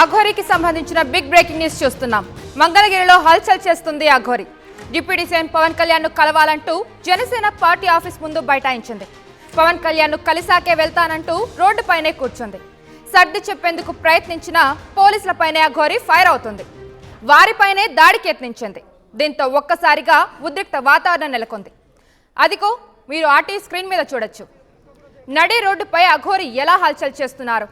అఘోరికి సంబంధించిన big breaking news చూస్తున్నాం. మంగళగిరిలో హల్చల్ చేస్తుంది అఘోరి. డిప్యూటీ సీఎం పవన్ కళ్యాణ్ ను కలవాలంటూ జనసేన పార్టీ ఆఫీస్ ముందు బైఠాయించింది. పవన్ కళ్యాణ్ ను కలిసాకే వెళ్తానంటూ రోడ్డుపైనే కూర్చుంది. సర్ది చెప్పేందుకు ప్రయత్నించిన పోలీసులపైనే అఘోరి ఫైర్ అవుతుంది. వారిపైనే దాడికి యత్నించింది. దీంతో ఒక్కసారిగా ఉద్రిక్త వాతావరణం నెలకొంది. అదిగో మీరు ఆర్టీవీ స్క్రీన్ మీద చూడొచ్చు. నడి రోడ్డుపై అఘోరి ఎలా హల్చల్ చేస్తున్నారు.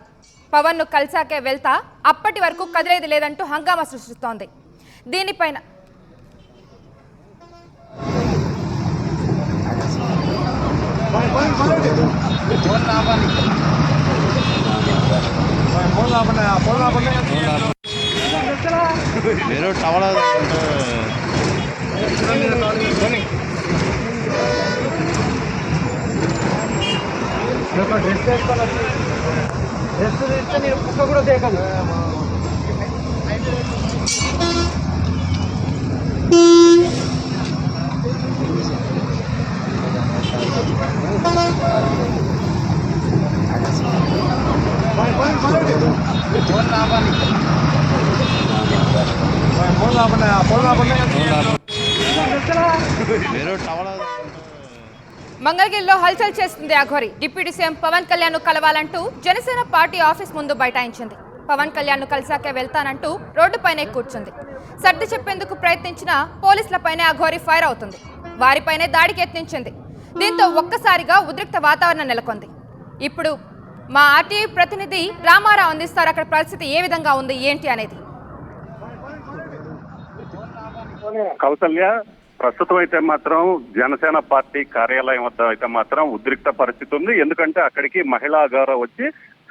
పవన్ ను కలిసాకే వెళ్తా, అప్పటి వరకు కదిలేది లేదంటూ హంగామా సృష్టిస్తోంది. దీనిపైన నేను కుక్క కూడా దేకదు. మంగళగిరిలో హల్చల్ చేస్తుంది అఘోరి. డిప్యూటీ సీఎం పవన్ కళ్యాణ్ ను కలవాలంటూ జనసేన పార్టీ ఆఫీస్ ముందు బైఠాయించింది. పవన్ కళ్యాణ్ ను కలిసాకే వెళ్తానంటూ రోడ్డుపైనే కూర్చుంది. సర్ది చెప్పేందుకు ప్రయత్నించిన పోలీసులపైనే అఘోరి ఫైర్ అవుతుంది. వారిపైనే దాడికి యత్నించింది. దీంతో ఒక్కసారిగా ఉద్రిక్త వాతావరణం నెలకొంది. ఇప్పుడు మా ఆర్టీవీ ప్రతినిధి రామారావు అందిస్తారు. అక్కడ పరిస్థితి ఏ విధంగా ఉంది ఏంటి అనేది. కౌసల్య, ప్రస్తుతం అయితే మాత్రం జనసేన పార్టీ కార్యాలయం వద్ద అయితే మాత్రం ఉద్రిక్త పరిస్థితి ఉంది. ఎందుకంటే అక్కడికి మహిళా గౌరవ వచ్చి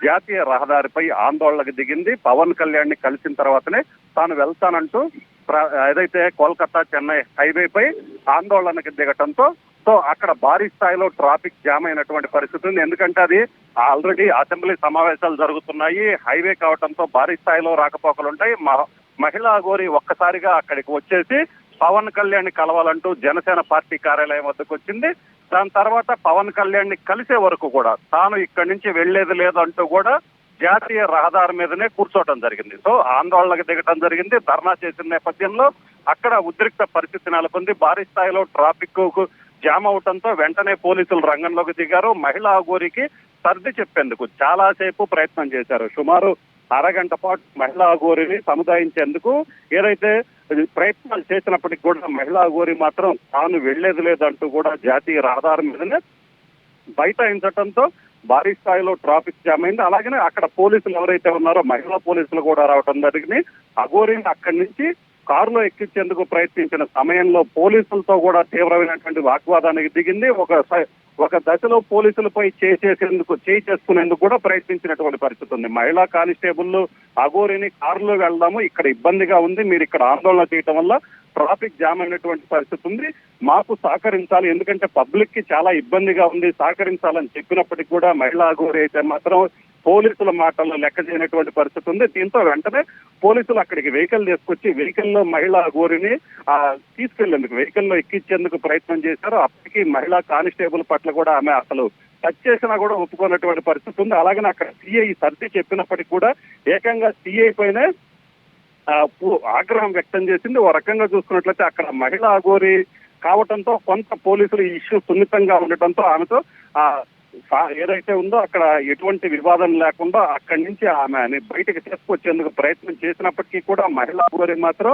జాతీయ రహదారిపై ఆందోళనకు దిగింది. పవన్ కళ్యాణ్ ని కలిసిన తర్వాతనే తాను వెళ్తానంటూ ఏదైతే కోల్కతా చెన్నై హైవేపై ఆందోళనకు దిగటంతో అక్కడ భారీ స్థాయిలో ట్రాఫిక్ జామ్ అయినటువంటి పరిస్థితి ఉంది. ఎందుకంటే అది ఆల్రెడీ అసెంబ్లీ సమావేశాలు జరుగుతున్నాయి. హైవే కావడంతో భారీ స్థాయిలో రాకపోకలుంటాయి. మహిళా గోరి ఒక్కసారిగా అక్కడికి వచ్చేసి పవన్ కళ్యాణ్ ని కలవాలంటూ జనసేన పార్టీ కార్యాలయం వద్దకు వచ్చింది. దాని తర్వాత పవన్ కళ్యాణ్ ని కలిసే వరకు కూడా తాను ఇక్కడి నుంచి వెళ్లేది లేదంటూ కూడా జాతీయ రహదారి మీదనే కూర్చోవడం జరిగింది. ఆందోళనకు దిగటం జరిగింది. ధర్నా చేసిన నేపథ్యంలో అక్కడ ఉద్రిక్త పరిస్థితి నెలకొంది. భారీ స్థాయిలో ట్రాఫిక్ జామ్ అవడంతో వెంటనే పోలీసులు రంగంలోకి దిగారు. మహిళా గోరికి సర్ది చెప్పేందుకు చాలా సేపు ప్రయత్నం చేశారు. సుమారు అరగంట పాటు మహిళా గోరిని సముదాయించేందుకు ఏదైతే ప్రయత్నాలు చేసినప్పటికీ కూడా మహిళా గోరి మాత్రం తాను వెళ్లేది లేదంటూ కూడా జాతీయ రహదారి మీదనే బైఠాయించడంతో భారీ స్థాయిలో ట్రాఫిక్ జామ్ అయింది. అలాగనే అక్కడ పోలీసులు ఎవరైతే ఉన్నారో మహిళా పోలీసులు కూడా రావడం జరిగింది. అఘోరిని అక్కడి నుంచి కారులో ఎక్కించేందుకు ప్రయత్నించిన సమయంలో పోలీసులతో కూడా తీవ్రమైనటువంటి వాగ్వాదానికి దిగింది. ఒక దశలో పోలీసులపై చేయి చేసుకునేందుకు కూడా ప్రయత్నించినటువంటి పరిస్థితి ఉంది. మహిళా కానిస్టేబుల్ అఘోరిని కారులో వెళ్దాము, ఇక్కడ ఇబ్బందిగా ఉంది, మీరు ఇక్కడ ఆందోళన చేయటం వల్ల ట్రాఫిక్ జామ్ అయినటువంటి పరిస్థితి ఉంది, మాకు సహకరించాలి, ఎందుకంటే పబ్లిక్ కి చాలా ఇబ్బందిగా ఉంది, సహకరించాలని చెప్పినప్పటికీ కూడా మహిళా అఘోరి అయితే మాత్రం పోలీసుల మాటల్లో లెక్క చేయనటువంటి పరిస్థితి ఉంది. దీంతో వెంటనే పోలీసులు అక్కడికి వెహికల్ తీసుకొచ్చి వెహికల్లో మహిళా గోరిని తీసుకెళ్లేందుకు వెహికల్లో ఎక్కించేందుకు ప్రయత్నం చేశారు. అప్పటికి మహిళా కానిస్టేబుల్ పట్ల కూడా ఆమె అసలు టచ్ చేసినా కూడా ఒప్పుకున్నటువంటి పరిస్థితి ఉంది. అలాగనే అక్కడ సిఐ సర్ది చెప్పినప్పటికీ కూడా ఏకంగా సిఐ పైనే ఆగ్రహం వ్యక్తం చేసింది. ఓ రకంగా చూసుకున్నట్లయితే అక్కడ మహిళా అఘోరి కావటంతో కొంత పోలీసులు ఈ ఇష్యూ సున్నితంగా ఉండటంతో ఆమెతో ఏదైతే ఉందో అక్కడ ఎటువంటి వివాదం లేకుండా అక్కడి నుంచి ఆమె బయటకు తీసుకొచ్చేందుకు ప్రయత్నం చేసినప్పటికీ కూడా మహిళా అఘోరి మాత్రం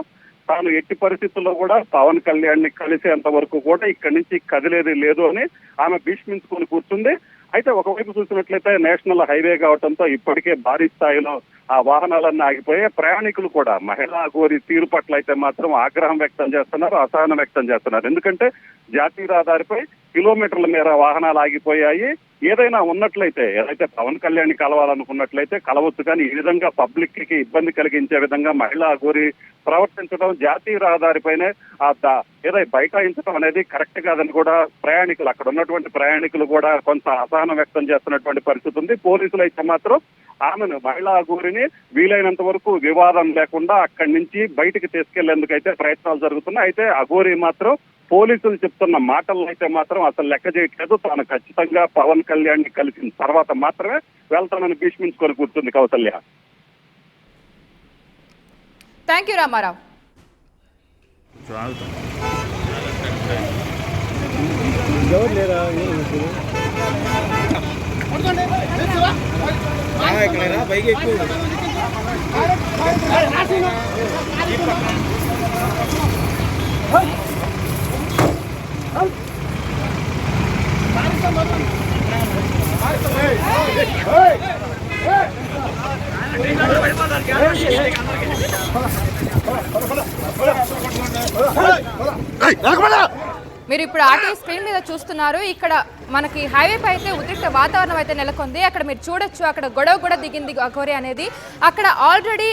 తాను ఎట్టి పరిస్థితుల్లో కూడా పవన్ కళ్యాణ్ ని కలిసేంత వరకు కూడా ఇక్కడి నుంచి కదిలేది లేదు అని ఆమె భీష్మించుకొని కూర్చుంది. అయితే ఒకవైపు చూసినట్లయితే నేషనల్ హైవే కావడంతో ఇప్పటికే భారీ స్థాయిలో ఆ వాహనాలన్నీ ఆగిపోయాయి. ప్రయాణికులు కూడా మహిళా అఘోరి తీరు పట్ల అయితే మాత్రం ఆగ్రహం వ్యక్తం చేస్తున్నారు, అసహనం వ్యక్తం చేస్తున్నారు. ఎందుకంటే జాతీయ రహదారిపై కిలోమీటర్ల మేర వాహనాలు ఆగిపోయాయి. ఏదైనా ఉన్నట్లయితే ఏదైతే పవన్ కళ్యాణ్ కలవాలనుకున్నట్లయితే కలవచ్చు, కానీ ఈ విధంగా పబ్లిక్ కి ఇబ్బంది కలిగించే విధంగా మహిళా అఘోరి ప్రవర్తించడం, జాతీయ రహదారిపైనే ఏదైతే బైఠాయించడం అనేది కరెక్ట్ కాదని కూడా ప్రయాణికులు అక్కడ ఉన్నటువంటి ప్రయాణికులు కూడా కొంత అసహనం వ్యక్తం చేస్తున్నటువంటి పరిస్థితి ఉంది. పోలీసులు అయితే మాత్రం ఆమెను మహిళా అఘోరిని వీలైనంత వరకు వివాదం లేకుండా అక్కడి నుంచి బయటికి తీసుకెళ్లేందుకు అయితే ప్రయత్నాలు జరుగుతున్నాయి. అయితే అఘోరి మాత్రం పోలీసులు చెప్తున్న మాటలను అయితే మాత్రం అసలు లెక్క చేయట్లేదు. తాను ఖచ్చితంగా పవన్ కళ్యాణ్ ని కలిసిన తర్వాత మాత్రమే వెళ్తానని భీష్మించుకొని కూర్చుంది కౌసల్య. Thank you Ramarao. మీరు ఇప్పుడు ఆర్టీవీ స్క్రీన్ మీద చూస్తున్నారు. ఇక్కడ మనకి హైవే పై అయితే ఉద్రిక్త వాతావరణం అయితే నెలకొంది. అక్కడ మీరు చూడొచ్చు, అక్కడ గొడవ కూడా దిగింది అఘోరి అనేది. అక్కడ ఆల్రెడీ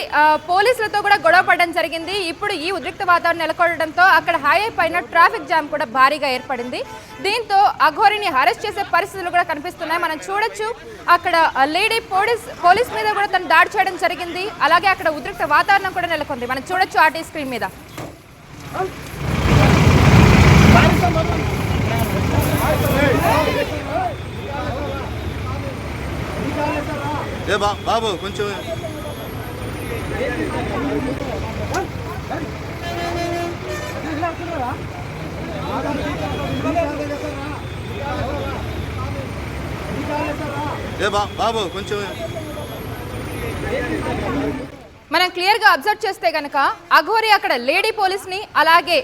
పోలీసులతో కూడా గొడవ పడడం జరిగింది. ఇప్పుడు ఈ ఉద్రిక్త వాతావరణం నెలకొనడంతో అక్కడ హైవే పైన ట్రాఫిక్ జామ్ కూడా భారీగా ఏర్పడింది. దీంతో అఘోరిని అరెస్ట్ చేసే పరిస్థితులు కూడా కనిపిస్తున్నాయి. మనం చూడొచ్చు, అక్కడ లేడీ పోలీస్ మీద కూడా తను దాడి చేయడం జరిగింది. అలాగే అక్కడ ఉద్రిక్త వాతావరణం కూడా నెలకొంది. మనం చూడొచ్చు ఆర్టీవీ స్క్రీన్ మీద. బాబు కొంచెం బాబు కొంచెం మనం క్లియర్గా అబ్జర్వ్ చేస్తే కనుక అఘోరి అక్కడ లేడీ పోలీస్ని అలాగే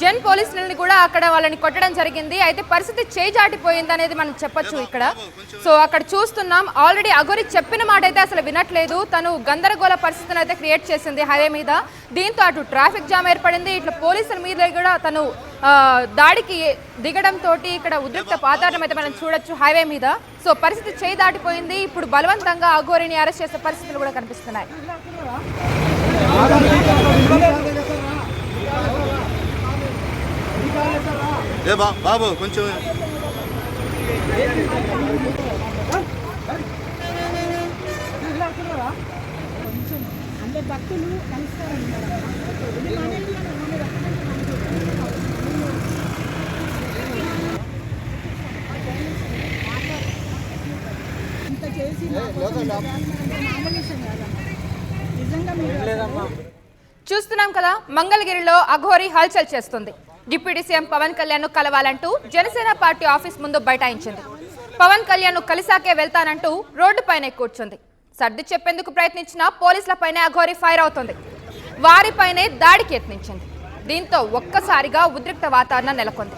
జెన్ పోలీసులని కూడా అక్కడ వాళ్ళని కొట్టడం జరిగింది. అయితే పరిస్థితి చేజాటిపోయింది అనేది మనం చెప్పొచ్చు ఇక్కడ. సో అక్కడ చూస్తున్నాం, ఆల్రెడీ అఘోరి చెప్పిన మాట అయితే అసలు వినట్లేదు. తను గందరగోళ పరిస్థితిని అయితే క్రియేట్ చేసింది హైవే మీద. దీంతో అటు ట్రాఫిక్ జామ్ ఏర్పడింది, ఇట్లా పోలీసుల మీద కూడా తను దాడికి దిగడంతో ఇక్కడ ఉద్రిక్త వాతావరణం అయితే మనం చూడొచ్చు హైవే మీద. సో పరిస్థితి చేయి దాటిపోయింది. ఇప్పుడు బలవంతంగా అఘోరిని అరెస్ట్ చేసే పరిస్థితులు కూడా కనిపిస్తున్నాయి. బాబు కొంచెం అంటే భక్తులు కలుస్తారండి. ఇంత చేసి నిజంగా చూస్తున్నాం కదా, మంగళగిరిలో అఘోరి హల్చల్ చేస్తుంది. డిప్యూటీ సీఎం పవన్ కళ్యాణ్ కలవాలంటూ జనసేన పార్టీ ఆఫీస్ ముందు బైఠాయించింది. పవన్ కళ్యాణ్ కలిసాకే వెళ్తానంటూ రోడ్డుపైనే కూర్చుంది. సర్ది చెప్పేందుకు ప్రయత్నించిన పోలీసులపైనే అఘోరి ఫైర్ అవుతుంది. వారిపైనే దాడికి యత్నించింది. దీంతో ఒక్కసారిగా ఉద్రిక్త వాతావరణం నెలకొంది.